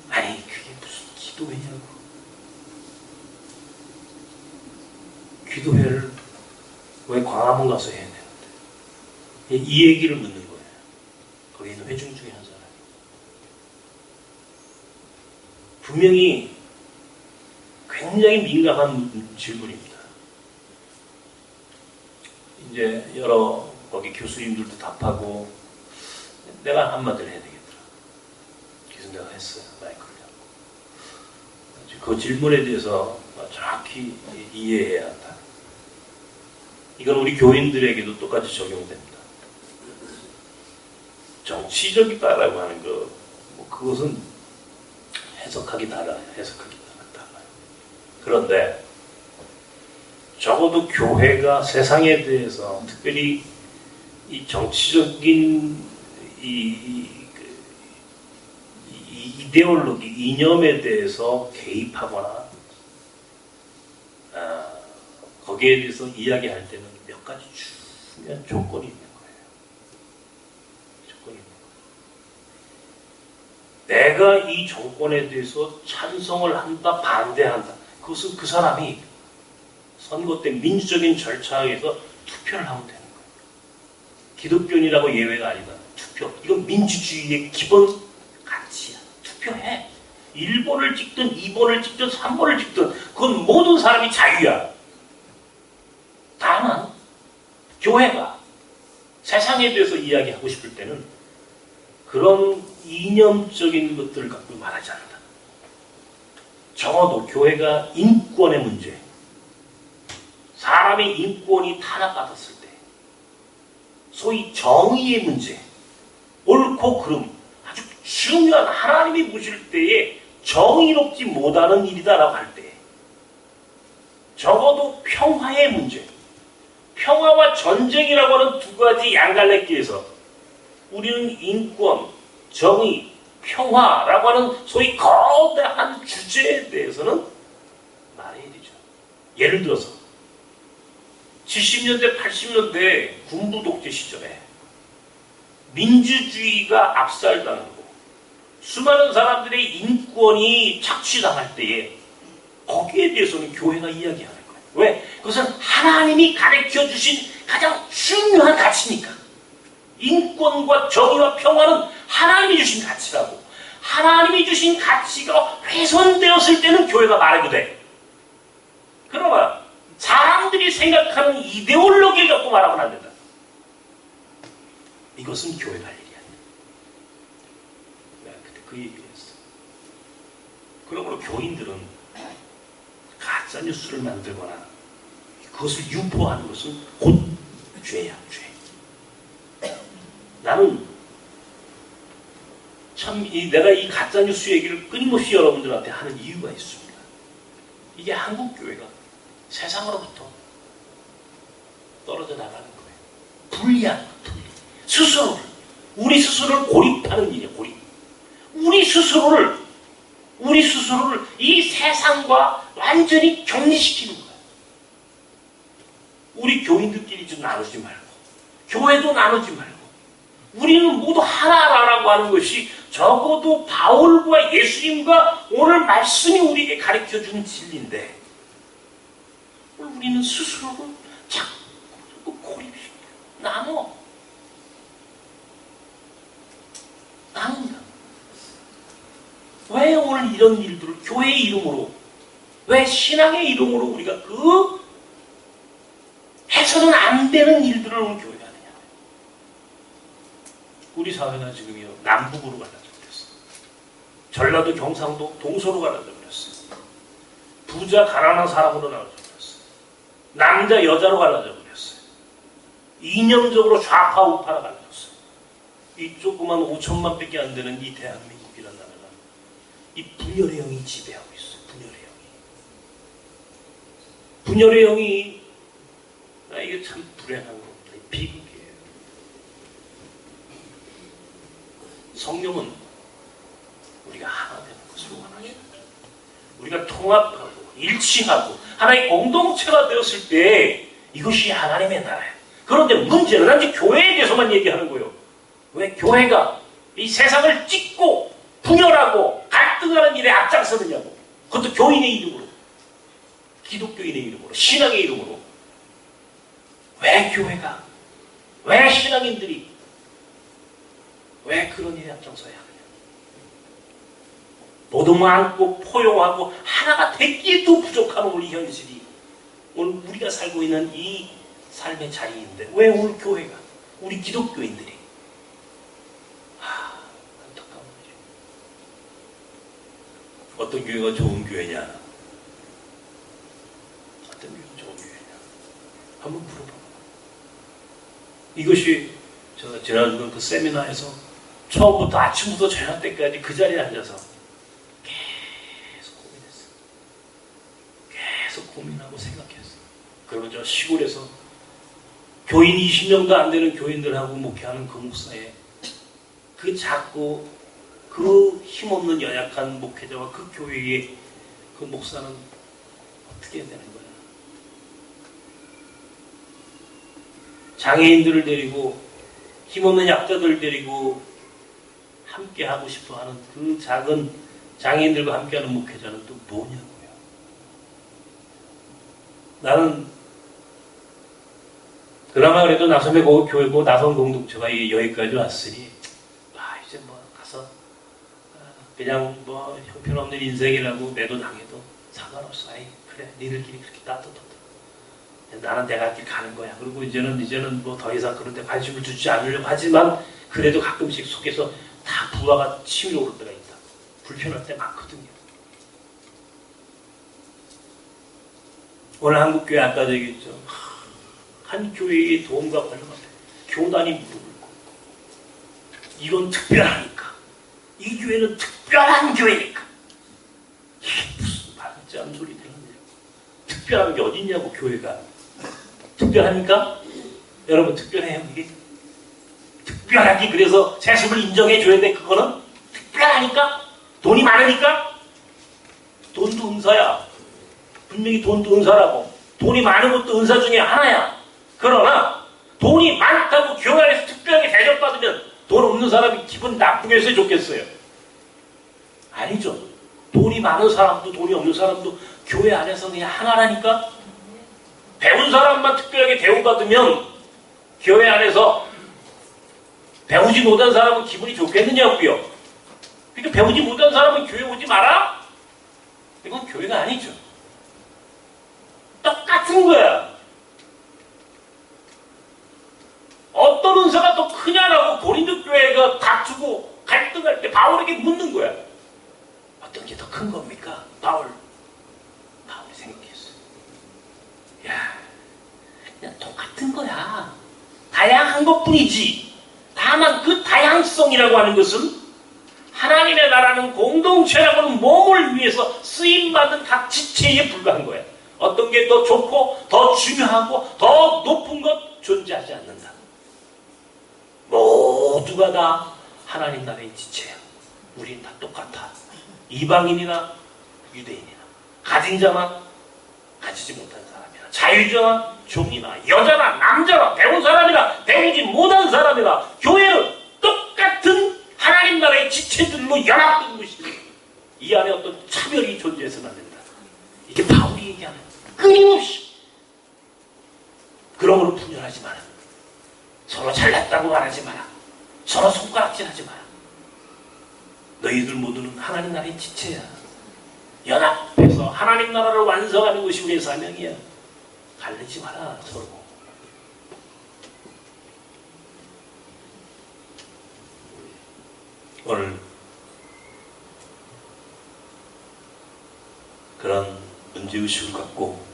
A: 아니 그게 무슨 기도회냐고. 기도회를 왜 광화문 가서 해야 되는데. 이 얘기를 묻는 거예요. 거기 있는 회중 중에 한 사람이. 분명히 굉장히 민감한 질문입니다. 이제 여러 거기 교수님들도 답하고 내가 한마디를 해야 되겠더라. 그래서 내가 했어요. 마이크를 잡고. 그 질문에 대해서 정확히 이해해야 한다. 이건 우리 교인들에게도 똑같이 적용됩니다. 정치적이다라고 하는 거, 뭐 그것은 해석하기 달라요. 그런데 적어도 교회가 세상에 대해서 특별히 이 정치적인 이데올로기, 이념에 대해서 개입하거나 거기에 대해서 이야기할 때는 몇 가지 중요한 조건이 있는 거예요. 조건이 있는 거예요. 내가 이 조건에 대해서 찬성을 한다, 반대한다. 그것은 그 사람이 선거 때 민주적인 절차에 의해서 투표를 하면 되는 거예요. 기독교인이라고 예외가 아니다. 투표. 이건 민주주의의 기본 가치야. 투표해. 1번을 찍든 2번을 찍든 3번을 찍든 그건 모든 사람이 자유야. 다만 교회가 세상에 대해서 이야기하고 싶을 때는 그런 이념적인 것들을 갖고 말하지 않는다. 적어도 교회가 인권의 문제, 사람의 인권이 탄압받았을 때, 소위 정의의 문제, 옳고 그름, 아주 중요한 하나님이 보실 때에 정의롭지 못하는 일이다라고 할 때, 적어도 평화의 문제, 평화와 전쟁이라고 하는 두 가지 양갈래길에서 우리는 인권, 정의, 평화라고 하는 소위 거대한 주제에 대해서는 말해야 되죠. 예를 들어서 70년대, 80년대 군부 독재 시절에 민주주의가 압살당하고 수많은 사람들의 인권이 착취당할 때에 거기에 대해서는 교회가 이야기하는 거예요. 왜? 그것은 하나님이 가르쳐 주신 가장 중요한 가치니까. 인권과 정의와 평화는 하나님이 주신 가치라고. 하나님이 주신 가치가 훼손되었을 때는 교회가 말해도 돼. 그러나 사람들이 생각하는 이데올로기를 갖고 말하면 안 된다. 이것은 교회가 할 일이 아니야. 내가 그때 그 얘기를 했어. 그러므로 교인들은 가짜뉴스를 만들거나 그것을 유포하는 것은 곧 죄야, 죄. 나는 참 내가 이 가짜뉴스 얘기를 끊임없이 여러분들한테 하는 이유가 있습니다. 이게 한국교회가 세상으로부터 떨어져 나가는 거예요. 분리하는 거예요. 스스로를, 우리 스스로를 고립하는 일이에요. 고립. 우리 스스로를 이 세상과 완전히 격리시키는 거예요. 우리 교인들끼리 좀 나누지 말고, 교회도 나누지 말고, 우리는 모두 하나라고 하는 것이 적어도 바울과 예수님과 오늘 말씀이 우리에게 가르쳐준 진리인데, 우리는 스스로를 자꾸 고립시켜. 나눈다. 왜 오늘 이런 일들을 교회의 이름으로, 왜 신앙의 이름으로 우리가 해서는 안 되는 일들을 오늘 교회가 하느냐. 우리 사회가 지금요 남북으로 갈라져 버렸어. 전라도 경상도 동서로 갈라져 버렸어. 부자 가난한 사람으로 나눠져 버렸어. 남자 여자로 갈라져 버렸어요. 이념적으로 좌파 우파로 갈라졌어요. 이 조그만 5천만 밖에 안 되는 이 대한민국이라는 나라가 이 분열의 영이 지배하고 있어요. 분열의 영이 이게 참 불행한 겁니다. 비극이에요. 성령은 우리가 하나 되는 것을 원하십니다. 우리가 통합하고 일치하고 하나의 공동체가 되었을 때 이것이 하나님의 나라예요. 그런데 문제는 단지 교회에 대해서만 얘기하는 거예요. 왜 교회가 이 세상을 찢고 분열하고 갈등하는 일에 앞장서느냐고. 그것도 교인의 이름으로, 기독교인의 이름으로, 신앙의 이름으로. 왜 교회가, 왜 신앙인들이 왜 그런 일에 앞장서야 하느냐. 모두 많고 포용하고 하나가 되기에도 부족한 오늘 이 현실이 오늘 우리가 살고 있는 이 삶의 자리인데 왜 오늘 교회가, 우리 기독교인들이 안타까운 거죠. 어떤 교회가 좋은 교회냐, 어떤 교회가 좋은 교회냐 한번 물어봐. 이것이 제가 지난주 그 세미나에서 처음부터 아침부터 저녁 때까지 그 자리에 앉아서 계속 고민했어요. 계속 고민하고 생각했어요. 그러면 저 시골에서 교인 20명도 안 되는 교인들하고 목회하는 그 목사에 그 작고 그 힘없는 연약한 목회자와 그 교회의 그 목사는 어떻게 해야 되는 거야? 장애인들을 데리고 힘없는 약자들을 데리고 함께 하고 싶어 하는 그 작은 장애인들과 함께하는 목회자는 또 뭐냐고요. 나는 그나마 그래도 나섬의 교회고 나섬 공동체가 여기까지 왔으니 이제 뭐 가서 그냥 뭐 형편없는 인생이라고 매도 당해도 상관없어. 그래 니들끼리 그렇게 따뜻하다. 나는 내가 길 가는 거야. 그리고 이제는 뭐 더 이상 그런 데 관심을 두지 않으려고 하지만 그래도 가끔씩 속에서 다 부하가 치밀어 오를 때가 있다. 불편할 때 많거든요. 오늘 한국교회 아까 얘기했죠. 한 교회의 도움과 관련한 교단이 무릎을 꿇고 이건 특별하니까. 이 교회는 특별한 교회니까. 이게 무슨 말같지 않은 소리 들었네요. 특별한 게 어딨냐고 교회가. 특별합니까? 여러분 특별해요 이게? 특별하기 그래서 세습을 인정해줘야 돼. 그거는 특별하니까? 돈이 많으니까? 돈도 은사야. 분명히 돈도 은사라고. 돈이 많은 것도 은사 중에 하나야. 그러나 돈이 많다고 교회 안에서 특별하게 대접받으면 돈 없는 사람이 기분 나쁘게 해서 좋겠어요? 아니죠. 돈이 많은 사람도 돈이 없는 사람도 교회 안에서 그냥 하나라니까. 배운 사람만 특별하게 대우받으면 교회 안에서 배우지 못한 사람은 기분이 좋겠느냐고요. 그러니까 배우지 못한 사람은 교회 오지 마라? 이건 교회가 아니죠. 똑같은 거야. 어떤 은사가 더 크냐라고 고린도 교회가 다투고 갈등할 때 바울에게 묻는 거야. 어떤 게 더 큰 겁니까? 바울이 생각했어. 야, 그냥 똑같은 거야. 다양한 것뿐이지. 다만 그 다양성이라고 하는 것은 하나님의 나라는 공동체라고는 몸을 위해서 쓰임받은 각 지체에 불과한 거야. 어떤 게 더 좋고 더 중요하고 더 높은 것 존재하지 않는다. 모두가 다 하나님 나라의 지체야. 우린 다 똑같아. 이방인이나 유대인이나 가진 자나 가지지 못한 사람이나 자유자나 종이나 여자나 남자나 배운 사람이나 배우지 못한 사람이나 교회는 똑같은 하나님 나라의 지체들로 연합된 것이지. 이 안에 어떤 차별이 존재해서는 안 된다. 이게 바울이 얘기하는 끊임없이. 그러므로 분열하지 마라. 서로 잘났다고 말하지 마라. 서로 손가락질하지 마라. 너희들 모두는 하나님 나라의 지체야. 연합해서 하나님 나라를 완성하는 것이 우리의 사명이야. 갈리지 마라 서로. 오늘 그런 문제의식을 갖고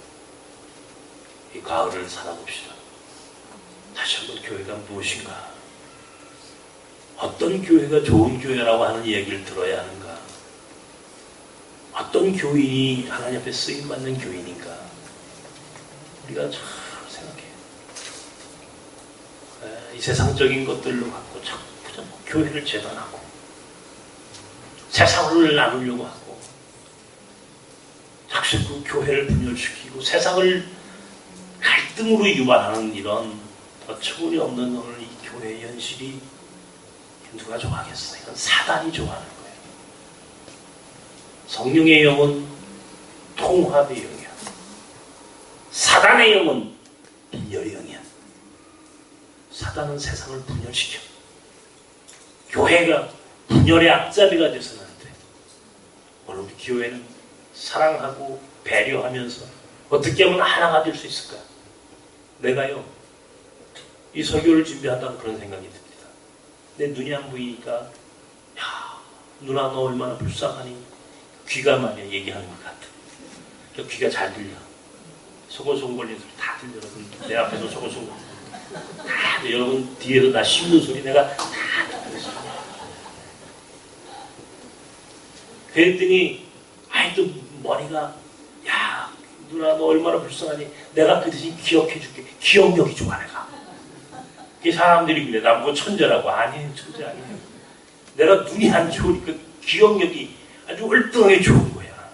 A: 이 가을을 살아봅시다. 다시 한번 교회가 무엇인가? 어떤 교회가 좋은 교회라고 하는 얘기를 들어야 하는가? 어떤 교인이 하나님 앞에 쓰임받는 교인인가? 우리가 잘 생각해. 이 세상적인 것들로 갖고 자꾸 교회를 재단하고 세상을 나누려고 하고 자꾸 교회를 분열시키고 세상을 갈등으로 유발하는 이런 어처구니 없는 오늘 이 교회의 현실이 누가 좋아하겠어? 이건 사단이 좋아하는 거예요. 성령의 영은 통합의 영이야. 사단의 영은 분열의 영이야. 사단은 세상을 분열시켜. 교회가 분열의 앞잡이가 돼서는 안 돼. 오늘 우리 교회는 사랑하고 배려하면서 어떻게 하면 하나가 될 수 있을까? 내가요, 이 설교를 준비하다가 그런 생각이 듭니다. 내 눈이 안 보이니까, 야, 누나 너 얼마나 불쌍하니? 귀가 말이야 얘기하는 것 같아. 귀가 잘 들려. 소곤소곤 걸리는 소리 다 들려. 여러분 내 앞에서 소곤소곤 다 여러분 뒤에서 나 씹는 소리 내가 다 들었어. 그랬더니 또 머리가, 야 누나 너 얼마나 불쌍하니? 내가 그 대신 기억해줄게. 기억력이 좋아 내가. 이 사람들이 그래 나보고 천재라고. 아니에요, 천재 아니에요. 내가 눈이 안 좋으니까 기억력이 아주 월등하게 좋은 거야.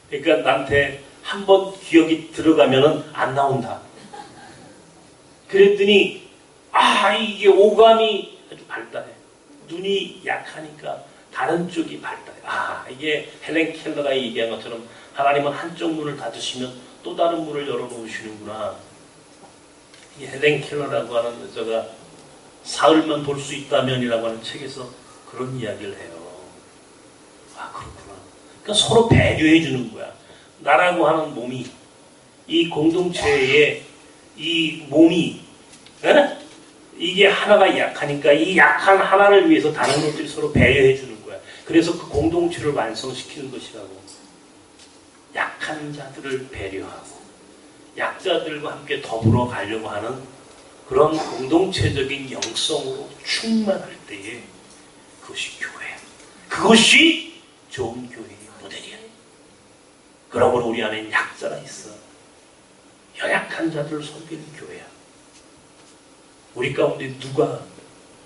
A: 그러니까 나한테 한번 기억이 들어가면은 안 나온다. 그랬더니 이게 오감이 아주 발달해. 눈이 약하니까 다른 쪽이 발달해. 이게 헬렌 켈러가 얘기한 것처럼 하나님은 한쪽 문을 닫으시면 또 다른 문을 열어놓으시는구나. 이 헬렌 켈러라고 하는 여자가 사흘만 볼 수 있다면이라고 하는 책에서 그런 이야기를 해요. 그렇구나. 그러니까 서로 배려해 주는 거야. 나라고 하는 몸이, 이 공동체의 이 몸이, 이게 하나가 약하니까 이 약한 하나를 위해서 다른 것들이 서로 배려해 주는 거야. 그래서 그 공동체를 완성시키는 것이라고. 약한 자들을 배려하고 약자들과 함께 더불어 가려고 하는 그런 공동체적인 영성으로 충만할 때에 그것이 교회야. 그것이 좋은 교회의 모델이야. 그러므로 우리 안에 약자가 있어. 연약한 자들을 섬기는 교회야. 우리 가운데 누가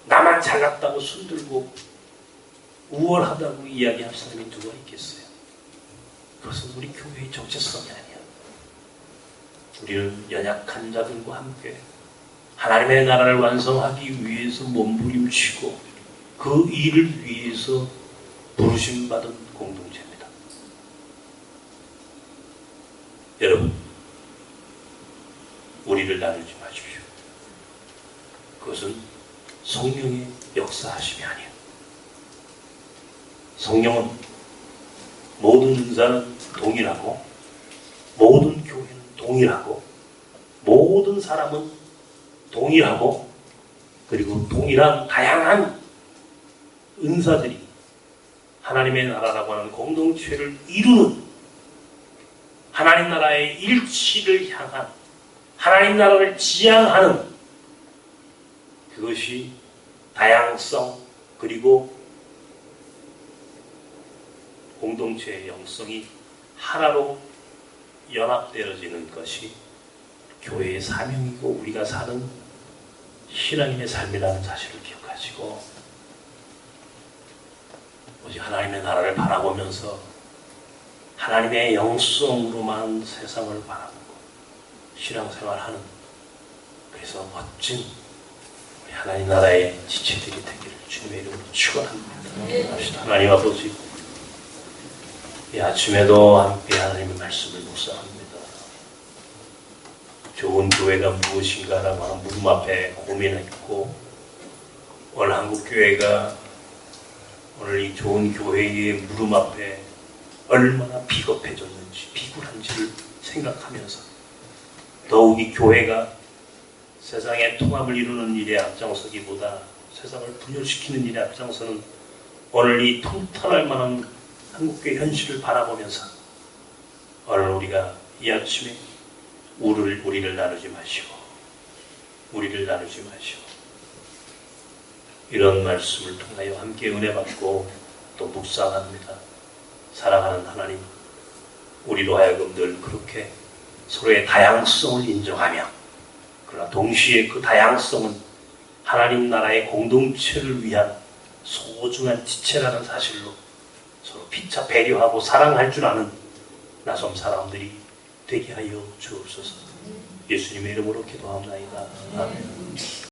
A: 나만 잘났다고 손들고 우월하다고 이야기할 사람이 누가 있겠어요? 그것은 우리 교회의 정체성이 아니야. 우리는 연약한 자들과 함께 하나님의 나라를 완성하기 위해서 몸부림치고 그 일을 위해서 부르심받은 공동체입니다. 여러분, 우리를 나누지 마십시오. 그것은 성령의 역사하심이 아니에요. 성령은 모든 은사는 동일하고 모든 교회는 동일하고 모든 사람은 동일하고 그리고 동일한 다양한 은사들이 하나님의 나라라고 하는 공동체를 이루는 하나님 나라의 일치를 향한 하나님 나라를 지향하는 그것이 다양성 그리고 공동체의 영성이 하나로 연합되어지는 것이 교회의 사명이고 우리가 사는 신앙인의 삶이라는 사실을 기억하시고 오직 하나님의 나라를 바라보면서 하나님의 영성으로만 세상을 바라보고 신앙생활하는 그래서 멋진 우리 하나님 나라의 지체들이 되기를 주님의 이름으로 축원합니다. 하나님 아버지, 이 아침에도 함께 하나님의 말씀을 묵상합니다. 좋은 교회가 무엇인가라고 하는 물음 앞에 고민했고 오늘 한국교회가 오늘 이 좋은 교회의 물음 앞에 얼마나 비겁해졌는지 비굴한지를 생각하면서 더욱 이 교회가 세상의 통합을 이루는 일에 앞장서기보다 세상을 분열시키는 일에 앞장서는 오늘 이 통탄할 만한 한국교회 현실을 바라보면서 오늘 우리가 이 아침에 우리를 나누지 마시고 이런 말씀을 통하여 함께 은혜 받고 또 묵상합니다. 사랑하는 하나님, 우리로 하여금 늘 그렇게 서로의 다양성을 인정하며 그러나 동시에 그 다양성은 하나님 나라의 공동체를 위한 소중한 지체라는 사실로 서로 피차 배려하고 사랑할 줄 아는 나섬 사람들이 되게 하여 주옵소서. 예수님의 이름으로 기도합나이다. 아멘.